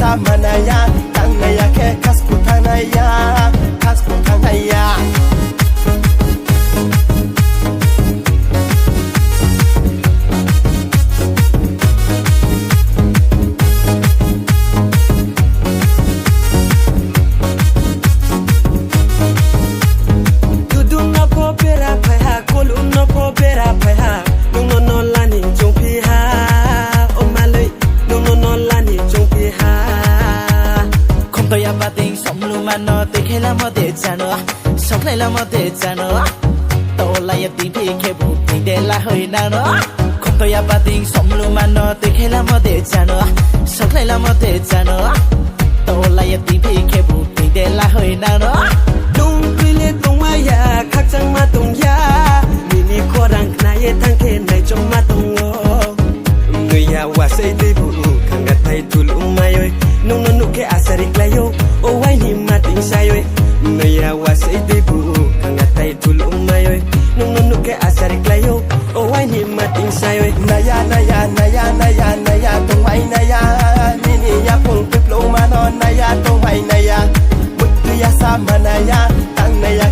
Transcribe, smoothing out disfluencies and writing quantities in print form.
sa manaya tang naya ke kasku tanaya kasku tanaya nó tê khé la mò tê cha nữa sống này là mò tê cha nữa tô la ya tí phi khé bù tí đê la hơi na nữa không tôi ya ba tiếng sống luôn mà nó tê khé la mò tê cha nữa sống này là mò tê cha nữa tô la ya tí phi khé bù tí đê la hơi na nữa tung quy lệ tung maya khắc chẳng ma tung ya mini khoa răng na ye thang khe này trong ma tung người ya wa say tê bù khang gạt thay tu lung mai ơi nung nung nung ke asarik layo o wai ni mating sayo người ya wa say tê bù khang gạt thay tu lung mai ơi nung nung nung ke asarik layo o wai ni mating sayo naya naya naya naya naya tung mai naya mini ya pung pip lo ma non naya tung mai naya ya sa manaya tang naya